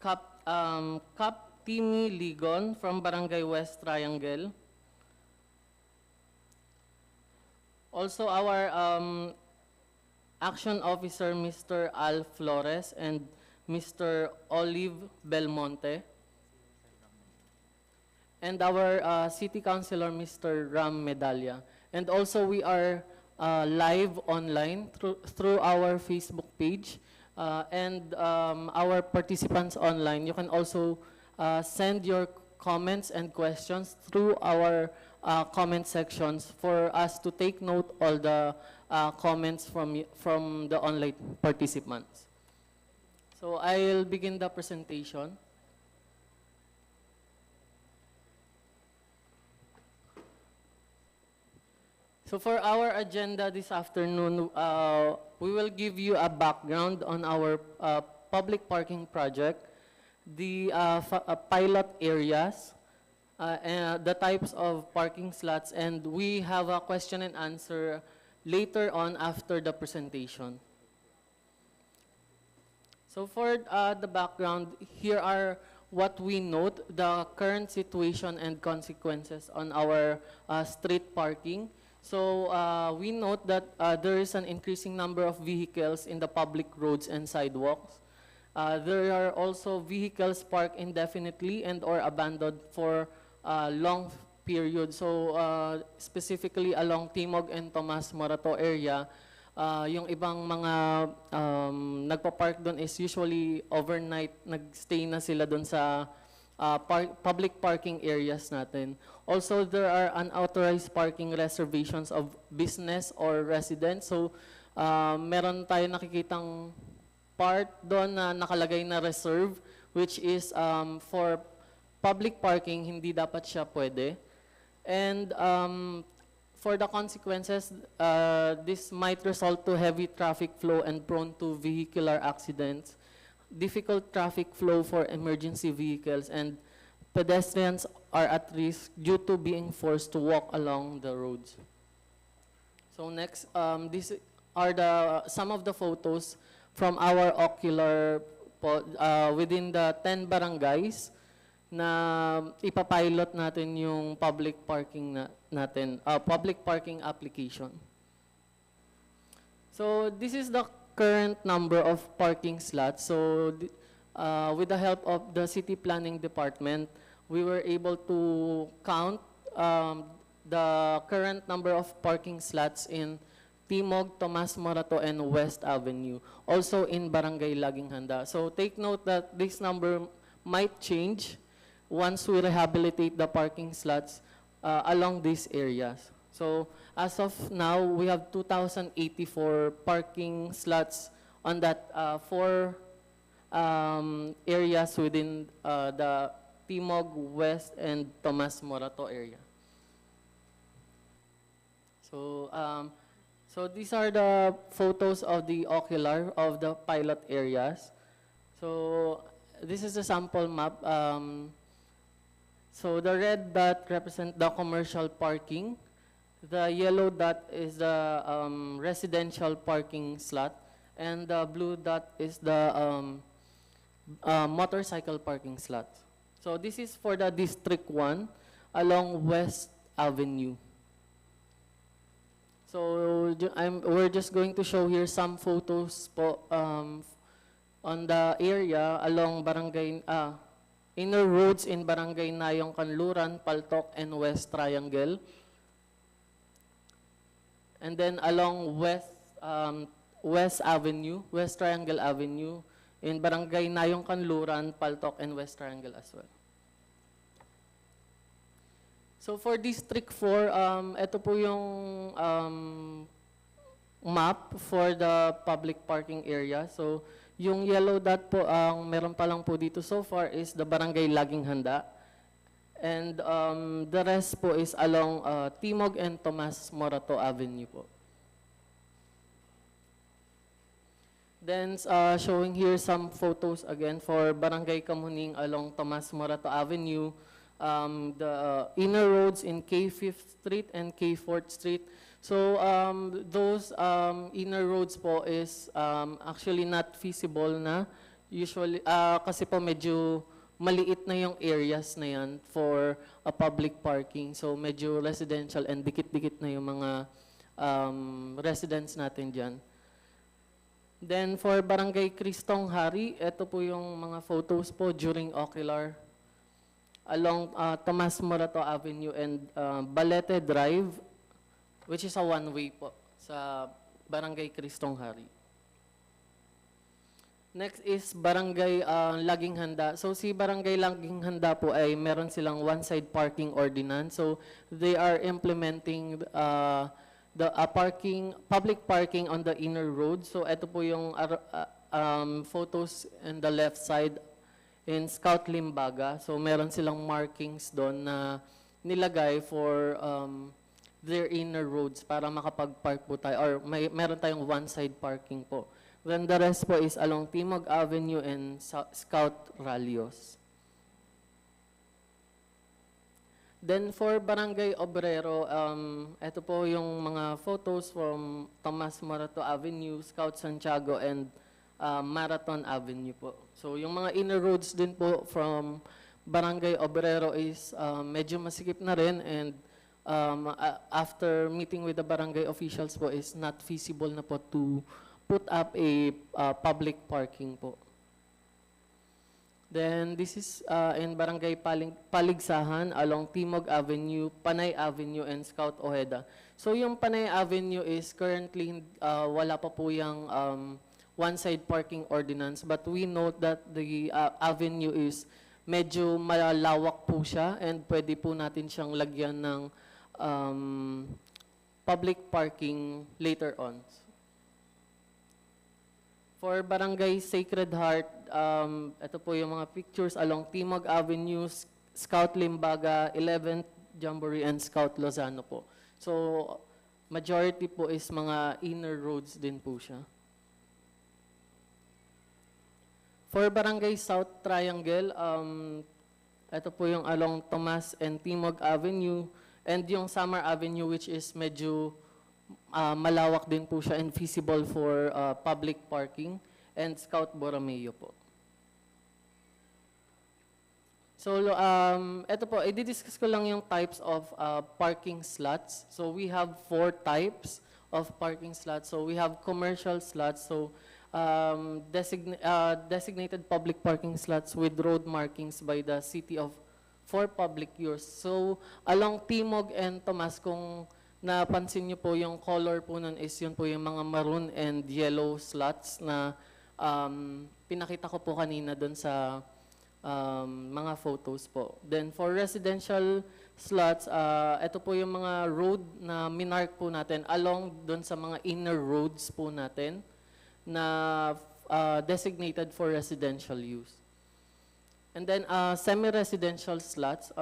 Cap Timi Ligon from Barangay West Triangle. Also, our Action Officer, Mr. Al Flores and Mr. Olive Belmonte. And our City Councilor, Mr. Ram Medalla. And also, we are live online through our Facebook page and our participants online. You can also send your comments and questions through our comment sections for us to take note all the comments from the online participants. So I'll begin the presentation. So for our agenda this afternoon, we will give you a background on our public parking project, the pilot areas, and the types of parking slots, and we have a question and answer later on after the presentation. So for the background, here are what we note, the current situation and consequences on our street parking. So we note that there is an increasing number of vehicles in the public roads and sidewalks. There are also vehicles parked indefinitely and or abandoned for long period. So specifically along Timog and Tomas Morato area, yung ibang mga nagpa-park doon is usually overnight, nagstay na sila doon sa public parking areas natin. Also, there are unauthorized parking reservations of business or residents. So, meron tayo nakikitang part doon na nakalagay na reserve, which is for public parking, hindi dapat siya pwede. And for the consequences, this might result to heavy traffic flow and prone to vehicular accidents, difficult traffic flow for emergency vehicles, and pedestrians are at risk due to being forced to walk along the roads. So next, these are some of the photos from our ocular within the 10 barangays na ipapilot natin yung public parking natin, public parking application. So this is the current number of parking slots. So with the help of the City Planning Department, we were able to count the current number of parking slots in Timog, Tomas Morato, and West Avenue. Also in Barangay Laging Handa. So take note that this number might change once we rehabilitate the parking slots along these areas. So as of now, we have 2,084 parking slots on that four areas within the Timog, West, and Tomas Morato area. So, so these are the photos of the ocular of the pilot areas. So this is a sample map. So the red dot represents the commercial parking. The yellow dot is the residential parking slot. And the blue dot is the motorcycle parking slot. So this is for the District 1 along West Avenue. So we're just going to show here some photos po, on the area along Barangay, inner roads in Barangay Nayong Kanluran, Paltok, and West Triangle. And then along West Avenue, West Triangle Avenue, in Barangay Nayong Kanluran, Paltok, and West Triangle as well. So for District 4, ito po yung map for the public parking area. So yung yellow dot po, ang meron pa lang po dito so far is the Barangay Laging Handa. And the rest po is along Timog and Tomas Morato Avenue po. Then showing here some photos again for Barangay Kamuning along Tomas Morato Avenue, the inner roads in K5th Street and K4th Street. So those inner roads po is actually not feasible na Usually, kasi po medyo maliit na yung areas na yan for a public parking. So medyo residential and dikit-dikit na yung mga residents natin dyan. Then for Barangay Cristong Hari, ito po yung mga photos po during ocular along Tomas Morato Avenue and Balete Drive, which is a one-way po sa Barangay Cristong Hari. Next is Barangay Laging Handa. So si Barangay Laging Handa po ay meron silang one-side parking ordinance. So they are implementing the public parking on the inner road. So ito po yung photos in the left side in Scout Limbaga. So meron silang markings doon na nilagay for their inner roads para makapag-park po tayo or meron tayong one-side parking po. Then the rest po is along Timog Avenue and Scout Ralios. Then for Barangay Obrero, ito po yung mga photos from Tomas Morato Avenue, Scout Santiago, and Marathon Avenue po. So yung mga inner roads din po from Barangay Obrero is medyo masikip na rin, and after meeting with the barangay officials po is not feasible na po to put up a public parking po. Then this is in Barangay Paligsahan along Timog Avenue, Panay Avenue, and Scout Ojeda. So yung Panay Avenue is currently wala pa po yung one-side parking ordinance, but we note that the avenue is medyo malawak po siya and pwede po natin siyang lagyan ng public parking later on. For Barangay Sacred Heart, ito po yung mga pictures along Timog Avenue, Scout Limbaga, 11th Jamboree, and Scout Lozano po. So, majority po is mga inner roads din po siya. For Barangay South Triangle, ito po yung along Tomas and Timog Avenue, and yung Summer Avenue, which is medyo malawak din po siya and feasible for public parking, and Scout Borromeo po. So, ito po, i-discuss ko lang yung types of parking slots. So, we have 4 types of parking slots. So, we have commercial slots. So, designated public parking slots with road markings by the city for public use. So, along Timog and Tomas, kung napansin niyo po yung color po nun is yun po yung mga maroon and yellow slots na pinakita ko po kanina dun sa mga photos po. Then for residential slots, ito po yung mga road na minark po natin along dun sa mga inner roads po natin na designated for residential use. And then semi-residential slots,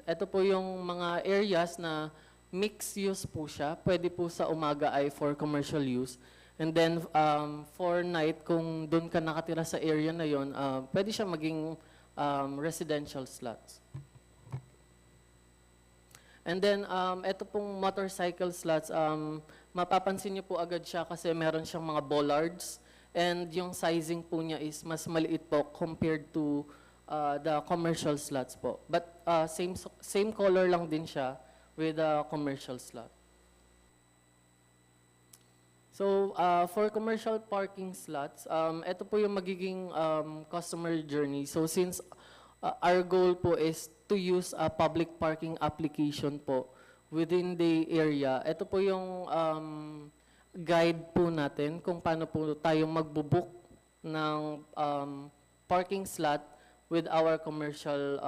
ito po yung mga areas na mixed use po siya. Pwede po sa umaga ay for commercial use. And then for night, kung doon ka nakatira sa area na yon, pwede siya maging residential slots. And then ito pong motorcycle slots, mapapansin niyo po agad siya kasi meron siyang mga bollards. And yung sizing po niya is mas maliit po compared to the commercial slots po. But same color lang din siya with a commercial slot. So, for commercial parking slots, ito po yung magiging customer journey. So, since our goal po is to use a public parking application po within the area, ito po yung guide po natin kung paano po tayo magbubook ng parking slot with our commercial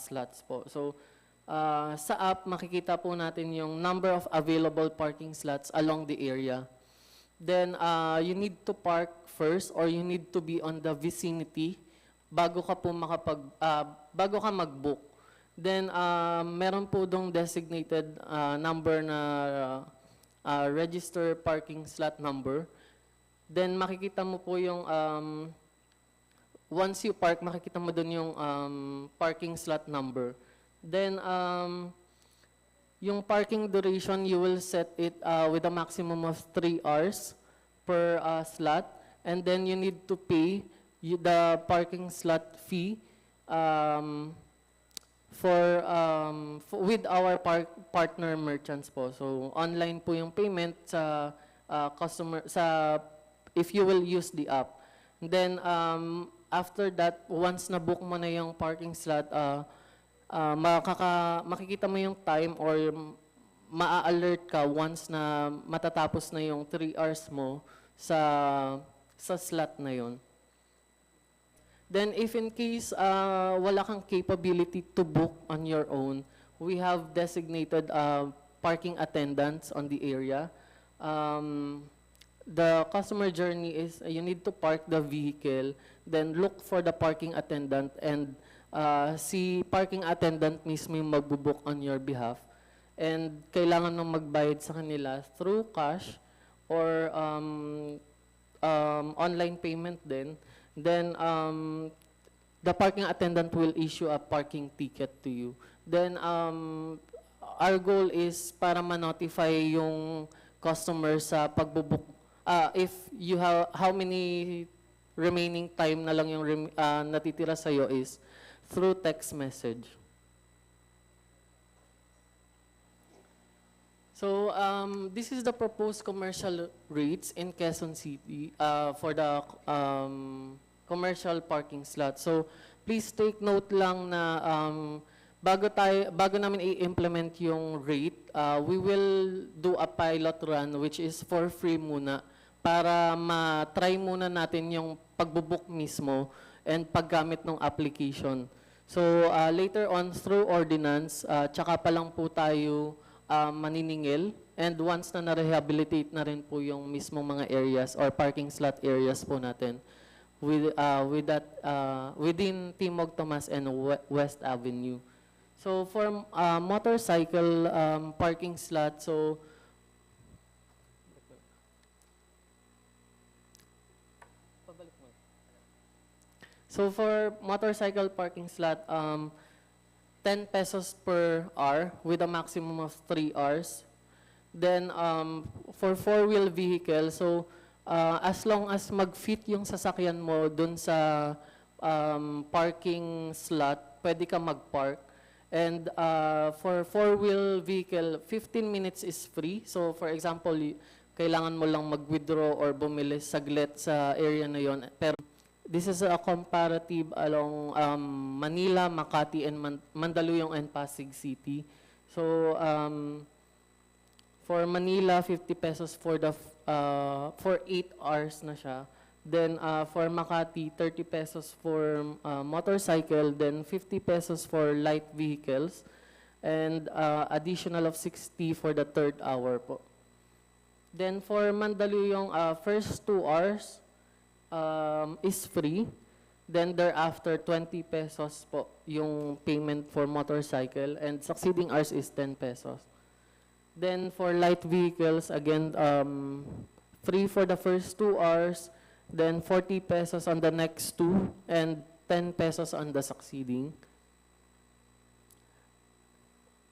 slots po. So, sa app, makikita po natin yung number of available parking slots along the area. Then, you need to park first or you need to be on the vicinity bago ka po bago ka mag-book. Then, meron po dong designated number na register parking slot number. Then, makikita mo po yung, once you park, makikita mo dun yung parking slot number. Then, yung parking duration, you will set it with a maximum of 3 hours per slot. And then you need to pay the parking slot fee um, with our partner merchants po. So online po yung payment sa customer sa if you will use the app. And then after that, once na book mo na yung parking slot, makikita mo yung time or ma-alert ka once na matatapos na yung 3 hours mo sa slot na yon. Then if in case wala kang capability to book on your own, we have designated parking attendants on the area. The customer journey is you need to park the vehicle, then look for the parking attendant, and si parking attendant mismo yung magbubook on your behalf. And kailangan nung magbayad sa kanila through cash or online payment din. Then the parking attendant will issue a parking ticket to you. Then our goal is para ma-notify yung customer sa pagbubook. If you have how many remaining time na lang yung natitira sa'yo is through text message. So this is the proposed commercial rates in Quezon City for the commercial parking slot. So please take note lang na bago namin i-implement yung rate, we will do a pilot run which is for free muna para ma-try muna natin yung pagbubook mismo and paggamit ng application. So later on through ordinance, tsaka pa lang po tayo maniningil, and once na na-rehabilitate na rin po yung mismong mga areas or parking slot areas po natin within Timog, Tomas, and West Avenue. So for motorcycle parking slot, so for motorcycle parking slot, 10 pesos per hour with a maximum of 3 hours. Then for four-wheel vehicle, so as long as mag-fit yung sasakyan mo dun sa parking slot, pwede ka mag-park. And for four-wheel vehicle, 15 minutes is free. So for example, kailangan mo lang mag-withdraw or bumili saglit sa area na yon. Pero this is a comparative along Manila, Makati, and Mandaluyong and Pasig City. So for Manila, 50 pesos for 8 hours na siya. Then for Makati, 30 pesos for motorcycle, then 50 pesos for light vehicles, and additional of 60 for the third hour po. Then for Mandaluyong, first 2 hours is free. Then thereafter, 20 pesos po yung payment for motorcycle, and succeeding hours is 10 pesos. Then for light vehicles, again, free for the first 2 hours, then 40 pesos on the next 2, and 10 pesos on the succeeding.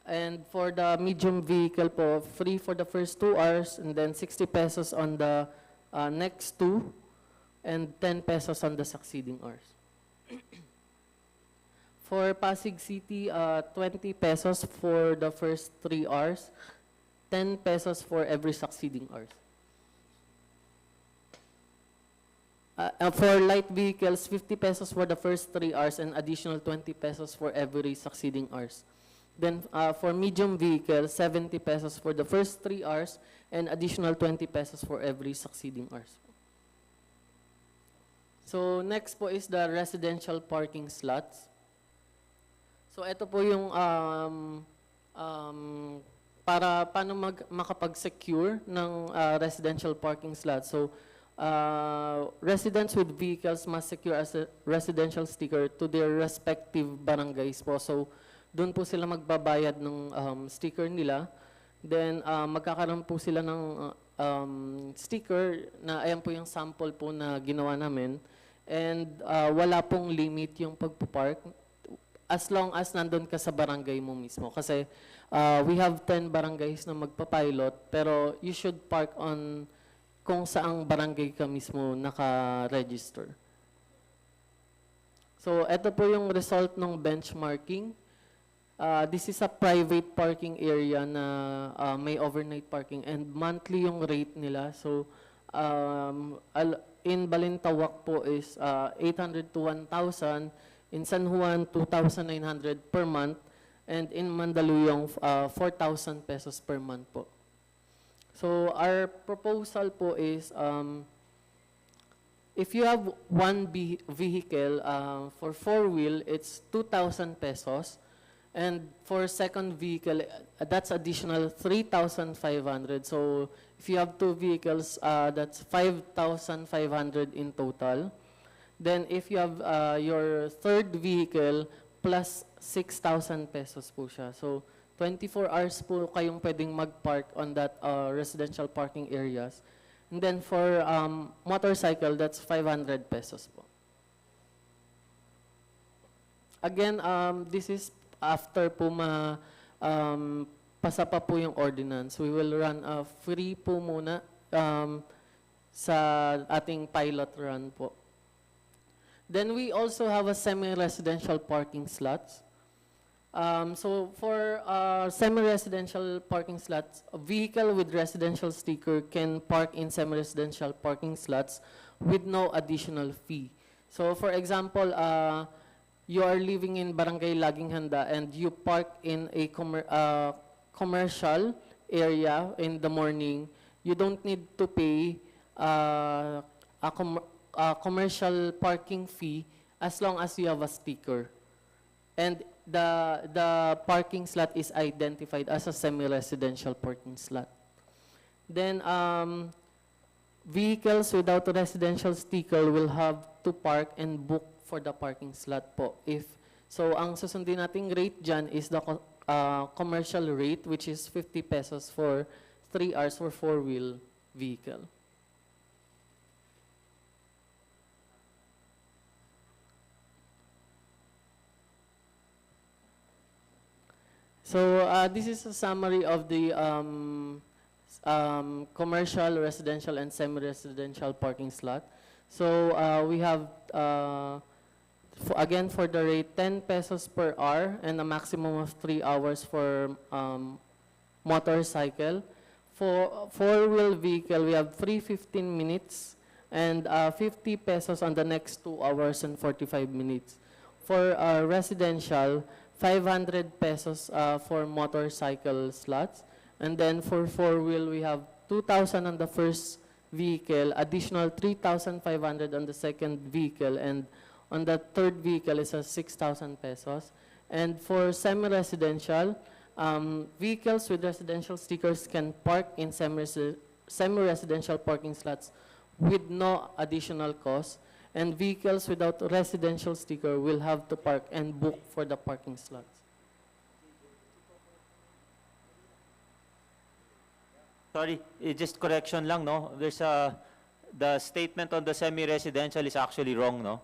And for the medium vehicle po, free for the first 2 hours, and then 60 pesos on the next 2, and 10 pesos on the succeeding hours. For Pasig City, 20 pesos for the first 3 hours, 10 pesos for every succeeding hours. For light vehicles, 50 pesos for the first 3 hours and additional 20 pesos for every succeeding hours. Then for medium vehicles, 70 pesos for the first 3 hours and additional 20 pesos for every succeeding hours. So next po is the residential parking slots. So ito po yung paano makapag-secure ng residential parking slot. So residents with vehicles must secure a residential sticker to their respective barangays po. So doon po sila magbabayad ng sticker nila. Then magkakaroon po sila ng sticker na ayan po yung sample po na ginawa namin. And wala pong limit yung pagpupark as long as nandun ka sa barangay mo mismo. Kasi we have 10 barangays na magpapilot, pero you should park on kung saang barangay ka mismo naka-register. So, ito po yung result ng benchmarking. This is a private parking area na may overnight parking and monthly yung rate nila. So, in Balintawak po is 800 to 1,000. In San Juan, 2,900 per month. And in Mandaluyong, 4,000 pesos per month po. So, our proposal po is, if you have one vehicle, for four-wheel, it's 2,000 pesos. And for second vehicle, that's additional 3,500. So if you have two vehicles, that's 5,500 in total. Then if you have your third vehicle, plus 6,000 pesos po siya. So 24 hours po kayong pwedeng mag-park on that residential parking areas. And then for motorcycle, that's 500 pesos po. Again, this is after po pasa pa po yung ordinance. We will run free po muna sa ating pilot run po. Then we also have a semi-residential parking slots. So for semi-residential parking slots, a vehicle with residential sticker can park in semi-residential parking slots with no additional fee. So for example, you are living in Barangay Laging Handa and you park in a commercial area in the morning, you don't need to pay a commercial parking fee as long as you have a sticker. And the parking slot is identified as a semi-residential parking slot. Then vehicles without a residential sticker will have to park and book for the parking slot po. So, ang susundin nating rate dyan is the commercial rate, which is 50 pesos for 3 hours for four-wheel vehicle. So, this is a summary of the commercial, residential, and semi-residential parking slot. So, we have again, for the rate, 10 pesos per hour and a maximum of 3 hours for motorcycle. For four-wheel vehicle, we have free 15 minutes and 50 pesos on the next 2 hours and 45 minutes. For residential, 500 pesos for motorcycle slots. And then for four-wheel, we have 2,000 on the first vehicle, additional 3,500 on the second vehicle, and on the third vehicle is 6,000 pesos. And for semi-residential, vehicles with residential stickers can park in semi-residential parking slots with no additional cost. And vehicles without residential sticker will have to park and book for the parking slots. Sorry, just correction lang, no? There's the statement on the semi-residential is actually wrong, no?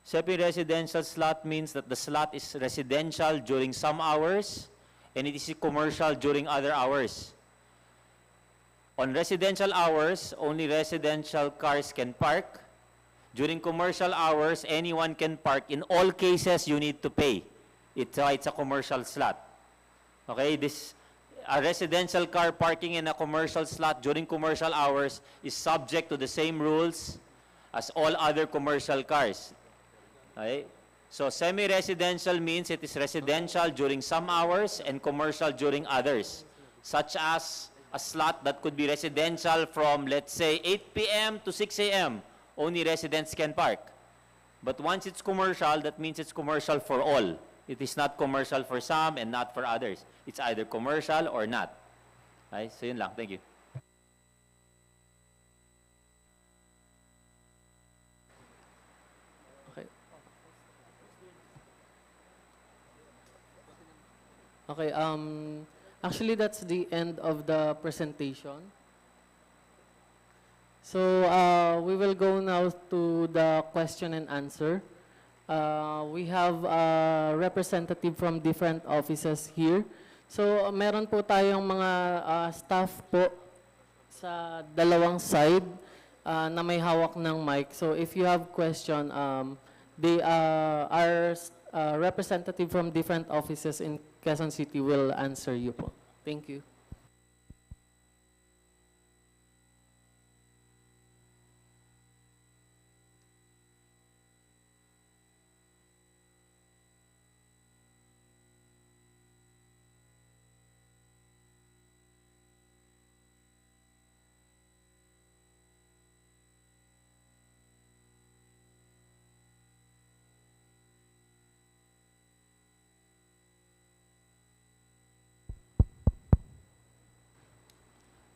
Semi-residential slot means that the slot is residential during some hours and it is commercial during other hours. On residential hours, only residential cars can park. During commercial hours, anyone can park. In all cases, you need to pay. It's a commercial slot. Okay, a residential car parking in a commercial slot during commercial hours is subject to the same rules as all other commercial cars. Okay? So semi-residential means it is residential during some hours and commercial during others, such as a slot that could be residential from, let's say, 8 p.m. to 6 a.m. Only residents can park. But once it's commercial, that means it's commercial for all. It is not commercial for some and not for others. It's either commercial or not. Okay? So yun lang. Thank you. Okay, actually that's the end of the presentation. So we will go now to the question and answer. We have a representative from different offices here. So meron po tayong mga staff po sa dalawang side na may hawak ng mic. So if you have question, they our representative from different offices in Quezon City will answer you po. Thank you.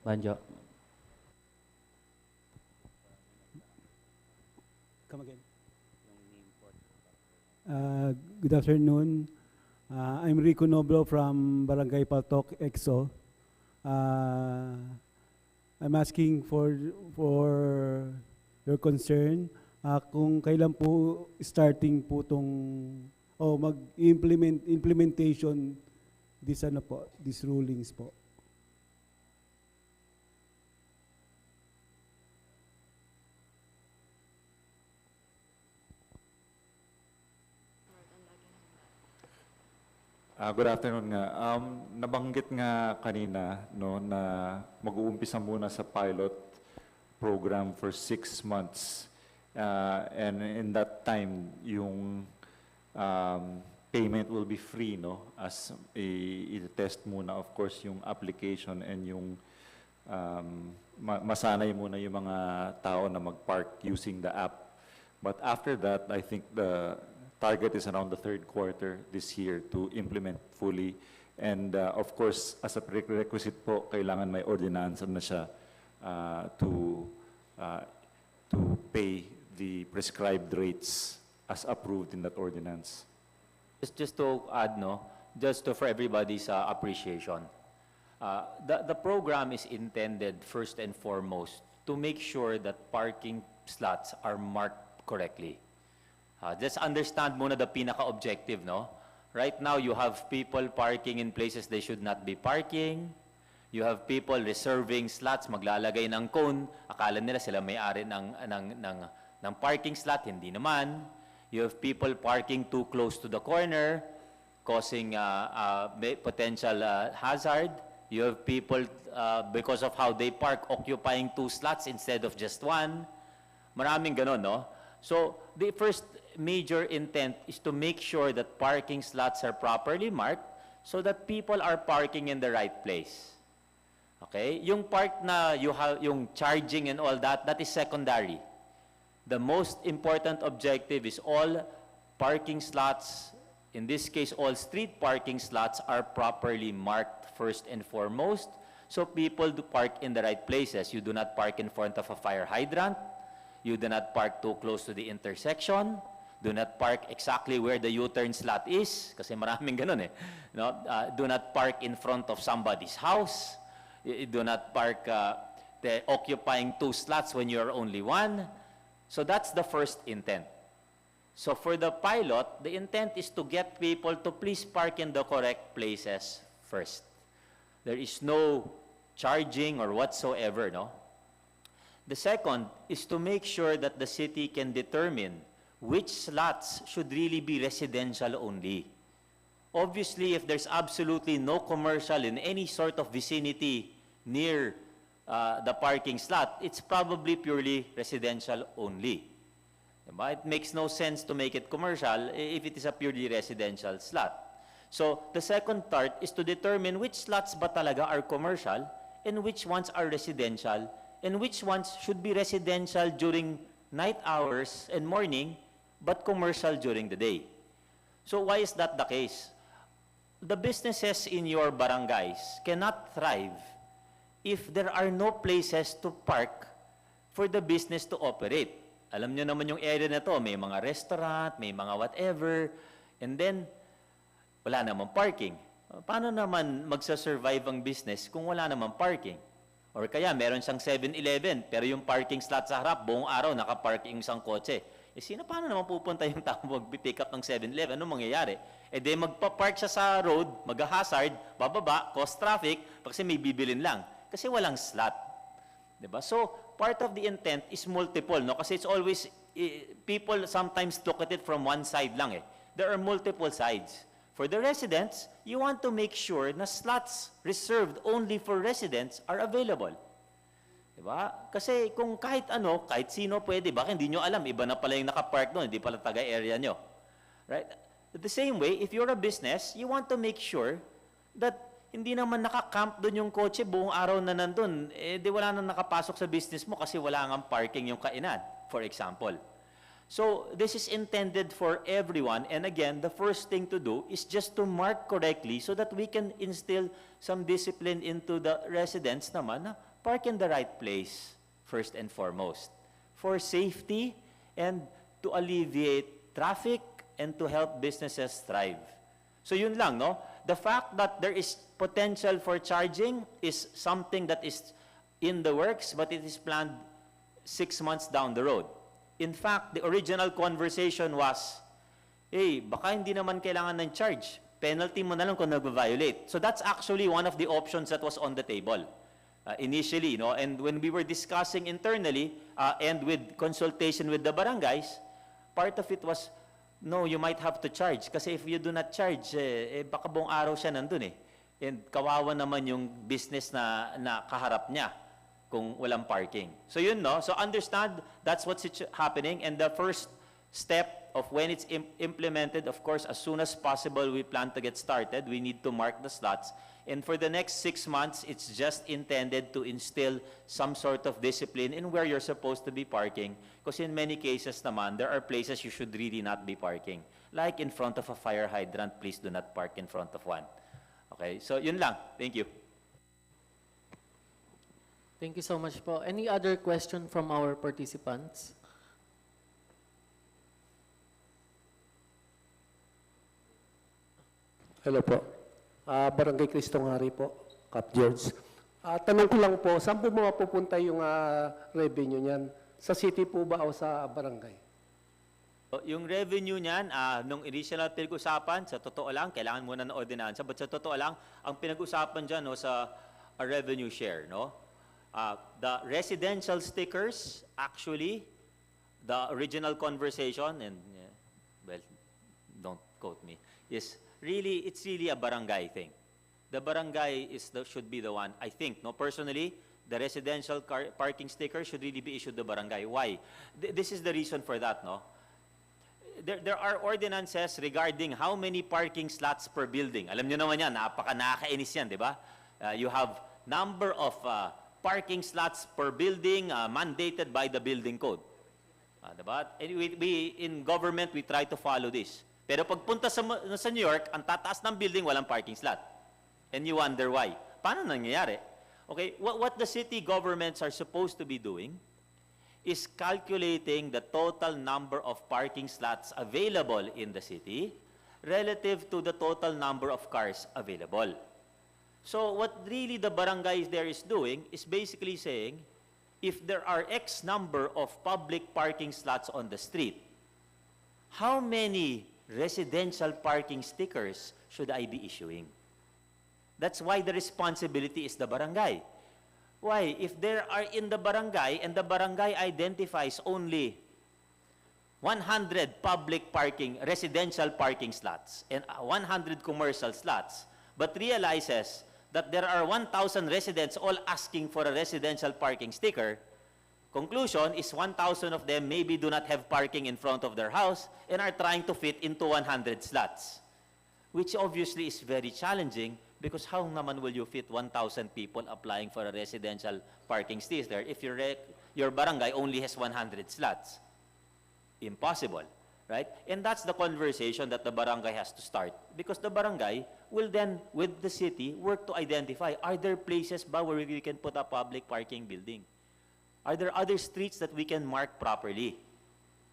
Banjo. Come again. Good afternoon. I'm Rico Noblo from Barangay Paltok, EXO. I'm asking for your concern kung kailan po starting po tong implementation these rulings po. Good afternoon nga. Nabanggit nga kanina no, na mag-uumpisa muna sa pilot program for 6 months. And in that time, yung payment will be free, no? As i-test muna, of course, yung application and yung masanay muna yung mga tao na mag-park using the app. But after that, I think the target is around the third quarter this year to implement fully. And of course, as a prerequisite po, kailangan may ordinance na siya to pay the prescribed rates as approved in that ordinance. Just to add, no, for everybody's appreciation. The program is intended first and foremost to make sure that parking slots are marked correctly. Just understand muna the pinaka-objective, no? Right now, you have people parking in places they should not be parking. You have people reserving slots, maglalagay ng cone. Akala nila sila may-ari ng parking slot, hindi naman. You have people parking too close to the corner, causing potential hazard. You have people, because of how they park, occupying 2 slots instead of just 1. Maraming ganon, no? So, the first major intent is to make sure that parking slots are properly marked so that people are parking in the right place. Okay? Yung part na yung charging and all that, that is secondary. The most important objective is all parking slots, in this case, all street parking slots are properly marked first and foremost, so people do park in the right places. You do not park in front of a fire hydrant. You do not park too close to the intersection. Do not park exactly where the U-turn slot is, kasi maraming ganun eh. No? Do not park in front of somebody's house. Do not park occupying 2 slots when you're only 1. So that's the first intent. So for the pilot, the intent is to get people to please park in the correct places first. There is no charging or whatsoever, no? The second is to make sure that the city can determine which slots should really be residential only. Obviously, if there's absolutely no commercial in any sort of vicinity near the parking slot, it's probably purely residential only. It makes no sense to make it commercial if it is a purely residential slot. So the second part is to determine which slots ba talaga are commercial and which ones are residential and which ones should be residential during night hours and morning, but commercial during the day. So why is that the case? The businesses in your barangays cannot thrive if there are no places to park for the business to operate. Alam nyo naman yung area na to, may mga restaurant, may mga whatever, and then wala namang parking. Paano naman magsasurvive ang business kung wala namang parking? Or kaya meron siyang 7-Eleven, pero yung parking slot sa harap, buong araw nakaparking isang kotse. Paano naman pupunta yung tao mag-pick up ng 7-Eleven? Anong mangyayari? Di magpa-park siya sa road, mag-hazard, bababa, cause traffic, kasi may bibilin lang. Kasi walang slot. Diba? So, part of the intent is multiple, no? Kasi it's always people sometimes look at it from one side lang eh. There are multiple sides. For the residents, you want to make sure na slots reserved only for residents are available. Diba? Kasi kung kahit ano, kahit sino pwede, baka hindi nyo alam, iba na pala yung nakapark doon, hindi pala taga-area nyo. Right? The same way, if you're a business, you want to make sure that hindi naman nakakamp doon yung kotse buong araw na nandun, eh di wala nang nakapasok sa business mo kasi wala nang parking yung kainan, for example. So, this is intended for everyone, and again, the first thing to do is just to mark correctly so that we can instill some discipline into the residents naman na park in the right place, first and foremost, for safety and to alleviate traffic and to help businesses thrive. So yun lang, no? The fact that there is potential for charging is something that is in the works, but it is planned 6 months down the road. In fact, the original conversation was, hey, baka hindi naman kailangan ng charge. Penalty mo na lang kung nag-violate. So that's actually one of the options that was on the table initially, no? And when we were discussing internally and with consultation with the barangays, part of it was, no, you might have to charge. Kasi if you do not charge, baka buong araw siya nandun eh. And kawawa naman yung business na kaharap niya kung walang parking. So yun, no? So understand, that's what's happening. And the first step of when it's implemented, of course, as soon as possible, we plan to get started. We need to mark the slots. And for the next 6 months, it's just intended to instill some sort of discipline in where you're supposed to be parking. Because in many cases naman, there are places you should really not be parking. Like in front of a fire hydrant, please do not park in front of one. Okay, so yun lang. Thank you. Thank you so much po. Any other question from our participants? Hello po. Barangay Cristong Hari po, Cap George. Tanong ko lang po, saan po mapupunta yung revenue niyan? Sa city po ba o sa barangay? Yung revenue niyan, nung initial pinag-usapan, sa totoo lang, kailangan muna ng ordinansa, but sa totoo lang, ang pinag-usapan dyan no, sa a revenue share, no? The residential stickers, actually, the original conversation, and well, don't quote me, is really, it's really a barangay thing. The barangay should be the one, I think, no, personally, the residential parking sticker should really be issued to the barangay. Why? This is the reason for that, no? There are ordinances regarding how many parking slots per building. Alam niyo naman yan, nakakainis yan, di ba? You have number of parking slots per building mandated by the building code. Diba? We, in government, we try to follow this. Pero pagpunta sa New York, ang tataas ng building, walang parking slot. And you wonder why. Paano nangyayari? Okay, what the city governments are supposed to be doing is calculating the total number of parking slots available in the city relative to the total number of cars available. So what really the barangay there is doing is basically saying, if there are X number of public parking slots on the street, how many residential parking stickers should I be issuing? That's why the responsibility is the barangay. Why? If there are in the barangay and the barangay identifies only 100 public parking, residential parking slots and 100 commercial slots, but realizes that there are 1,000 residents all asking for a residential parking sticker, conclusion is 1,000 of them maybe do not have parking in front of their house and are trying to fit into 100 slots, which obviously is very challenging because how naman will you fit 1,000 people applying for a residential parking sticker if your barangay only has 100 slots? Impossible, right? And that's the conversation that the barangay has to start because the barangay will then, with the city, work to identify, are there places ba where we can put a public parking building? Are there other streets that we can mark properly?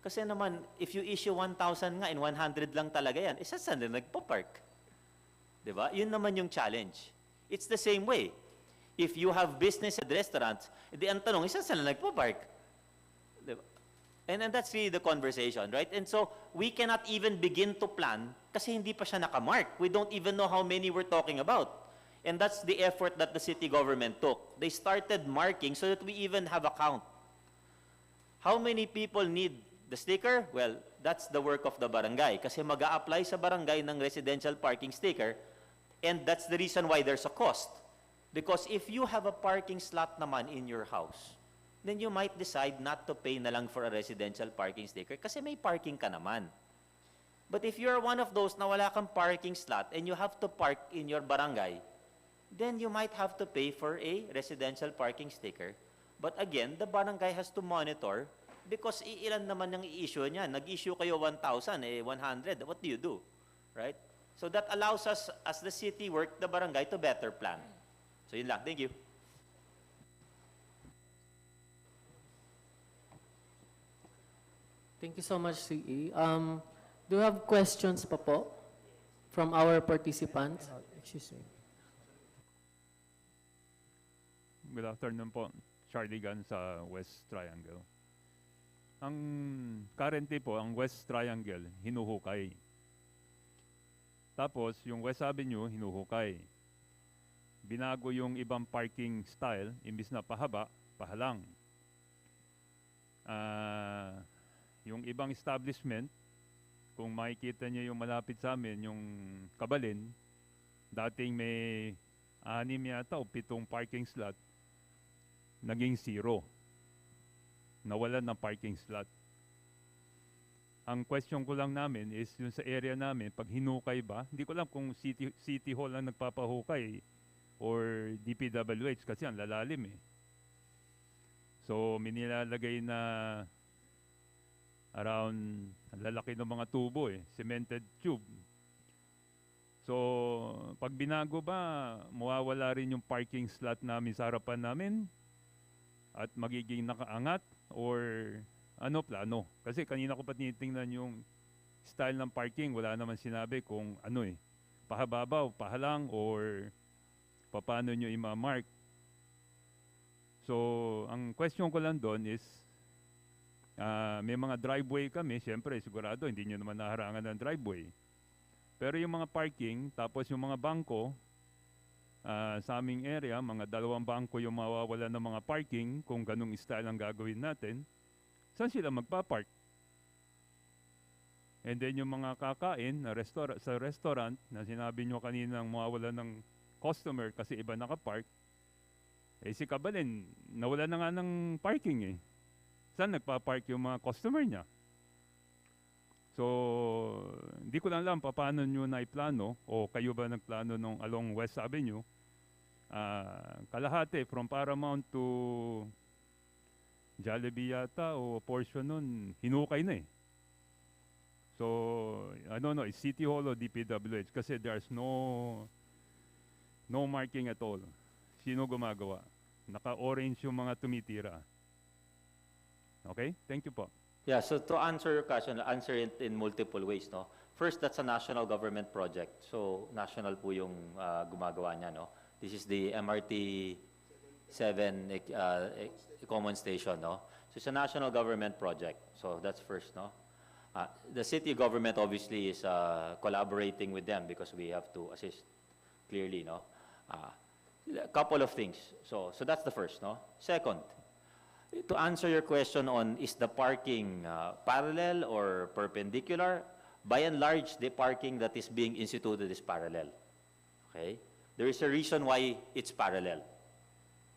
Kasi naman, if you issue 1,000 nga, in 100 lang talaga yan, isa saan na nagpa-park? Diba? Yun naman yung challenge. It's the same way. If you have business at restaurants, di ang tanong, isa saan na nagpa-park? Diba? And that's really the conversation, right? And so, we cannot even begin to plan kasi hindi pa siya nakamark. We don't even know how many we're talking about. And that's the effort that the city government took. They started marking so that we even have a count. How many people need The sticker, well, that's the work of the barangay kasi mag-a-apply sa barangay ng residential parking sticker, and that's the reason why there's a cost. Because if you have a parking slot naman in your house, then you might decide not to pay na lang for a residential parking sticker kasi may parking ka naman. But if you're one of those na wala kang parking slot and you have to park in your barangay, then you might have to pay for a residential parking sticker. But again, the barangay has to monitor because ilan naman yung i-issue niya. Nag-issue kayo 1,000, 100. What do you do? Right? So that allows us, as the city work, the barangay to better plan. So yun lang. Thank you. Thank you so much, CE. Do you have questions pa po from our participants? Excuse me. Good afternoon po. Charlie Gan sa West Triangle. Ang currently po, ang West Triangle, hinuhukay. Tapos, yung West Avenue, hinuhukay. Binago yung ibang parking style, imbis na pahaba, pahalang. Yung ibang establishment, kung makikita niyo yung malapit sa amin, yung Kabalin, dating may 6 yata o 7 parking slot, naging 0. Nawalan ng parking slot. Ang question ko lang namin is yung sa area namin, pag hinukay ba, hindi ko alam kung City Hall ang nagpapahukay or DPWH kasi ang lalalim eh. So, minilalagay na around, ang lalaki ng mga tubo eh, cemented tube. So, pag binago ba, mawawala rin yung parking slot namin sa harapan namin at magiging nakaangat or ano plano? Kasi kanina ko pa tinitingnan yung style ng parking, wala naman sinabi kung ano eh, pahababaw, pahalang or paano nyo ima-mark. So, ang question ko lang doon is, may mga driveway kami, siyempre sigurado hindi nyo naman naharangan ng driveway. Pero yung mga parking, tapos yung mga bangko, sa aming area, mga 2 bangko yung mawawalan ng mga parking kung ganung style ang gagawin natin, saan sila magpapark? And then yung mga kakain na sa restaurant na sinabi nyo kaninang mawawalan ng customer kasi iba nakapark, si Kabalin, nawala na nga ng parking eh. Saan nagpa-park yung mga customer niya? So, hindi ko lang alam paano nyo naiplano o kayo ba nagplano nung along West Avenue. Kalahati, from Paramount to Jollibee yata o portion nun, hinukay na eh. So, I don't know, is City Hall o DPWH kasi there's no marking at all. Sino gumagawa? Naka-orange yung mga tumitira. Okay? Thank you po. Yeah, so to answer your question, I'll answer it in multiple ways, no? First, that's a national government project. So, national po yung gumagawa niya, no? This is the MRT 7 common station, no? So, it's a national government project. So, that's first, no? The city government obviously is collaborating with them because we have to assist clearly, no? A couple of things. So that's the first, no? Second, to answer your question on is the parking parallel or perpendicular, by and large, the parking that is being instituted is parallel. Okay? There is a reason why it's parallel.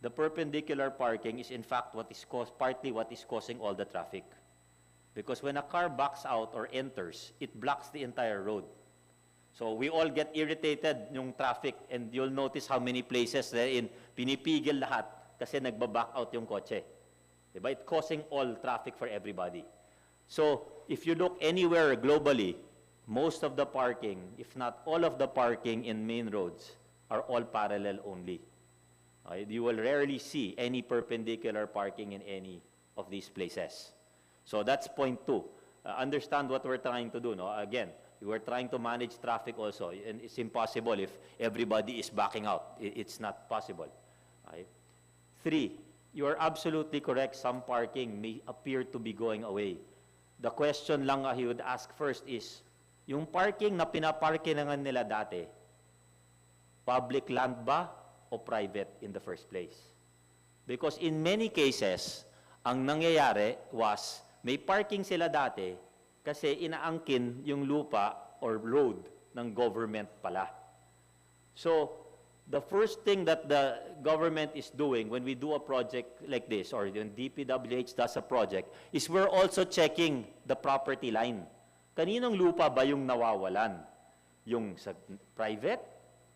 The perpendicular parking is in fact partly what is causing all the traffic. Because when a car backs out or enters, it blocks the entire road. So we all get irritated yung traffic and you'll notice how many places therein pinipigil lahat kasi nagbaback out yung kotse. Diba? It's causing all traffic for everybody. So if you look anywhere globally, most of the parking, if not all of the parking in main roads are all parallel only. You will rarely see any perpendicular parking in any of these places. So that's point 2. Understand what we're trying to do. No? Again, we're trying to manage traffic also, and it's impossible if everybody is backing out. It's not possible. Okay? 3, you are absolutely correct. Some parking may appear to be going away. The question lang he would ask first is, yung parking na pinaparkingan nila dati, public land ba o private in the first place? Because in many cases, ang nangyayari was may parking sila dati kasi inaangkin yung lupa or road ng government pala. So, the first thing that the government is doing when we do a project like this, or when DPWH does a project, is we're also checking the property line. Kaninong lupa ba yung nawawalan? Yung sa private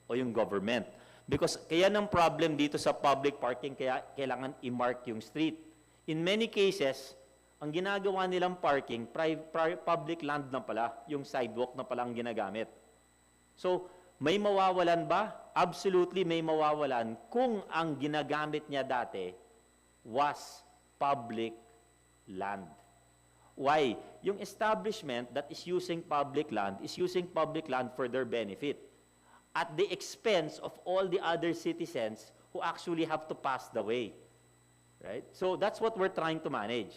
o yung government? Because kaya ng problem dito sa public parking, kaya kailangan i-mark yung street. In many cases, ang ginagawa nilang parking, public land na pala, yung sidewalk na pala ang ginagamit. So, may mawawalan ba? Absolutely may mawawalan kung ang ginagamit niya dati was public land. Why? Yung establishment that is using public land is using public land for their benefit at the expense of all the other citizens who actually have to pass the way. Right? So that's what we're trying to manage.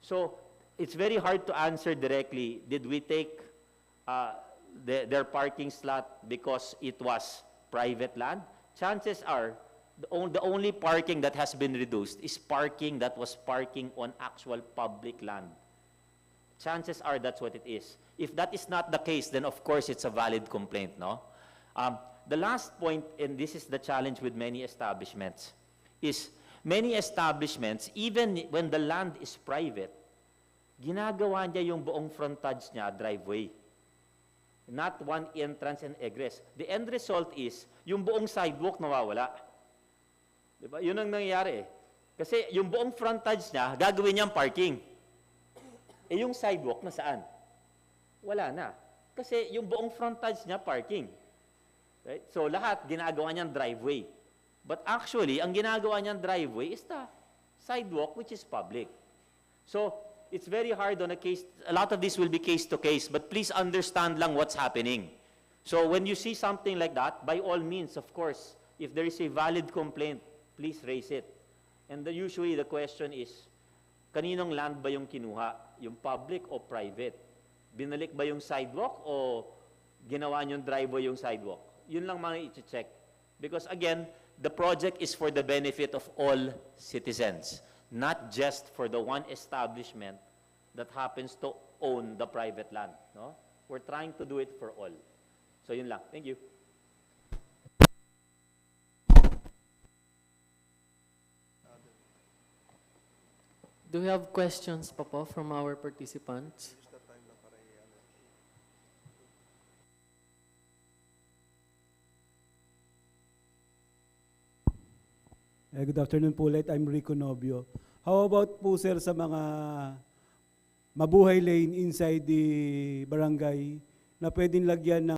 So it's very hard to answer directly, did we take their parking slot because it was private land? Chances are, the only parking that has been reduced is parking that was parking on actual public land. Chances are that's what it is. If that is not the case, then of course it's a valid complaint, no? The last point, and this is the challenge with many establishments, is many establishments, even when the land is private, ginagawa niya yung buong frontage niya driveway. Not one entrance and egress. The end result is, yung buong sidewalk nawawala. Diba? Yun ang nangyayari eh. Kasi yung buong frontage niya, gagawin niyang parking. Eh yung sidewalk nasaan? Wala na. Kasi yung buong frontage niya, parking. Right? So lahat, ginagawa niyang driveway. But actually, ang ginagawa niyang driveway is the sidewalk which is public. So, it's very hard on a case, a lot of this will be case to case, but please understand lang what's happening. So when you see something like that, by all means, of course, if there is a valid complaint, please raise it. And usually the question is, kaninong land ba yung kinuha? Yung public o private? Binalik ba yung sidewalk o ginawa niyong driveway yung sidewalk? Yun lang mga i-check. Because again, the project is for the benefit of all citizens, not just for the one establishment that happens to own the private land. No? We're trying to do it for all. So yun lang. Thank you. Do we have questions pa po from our participants? Good afternoon po ulit. I'm Rico Novio. How about po sir sa mga mabuhay lane inside the barangay na pwedeng lagyan ng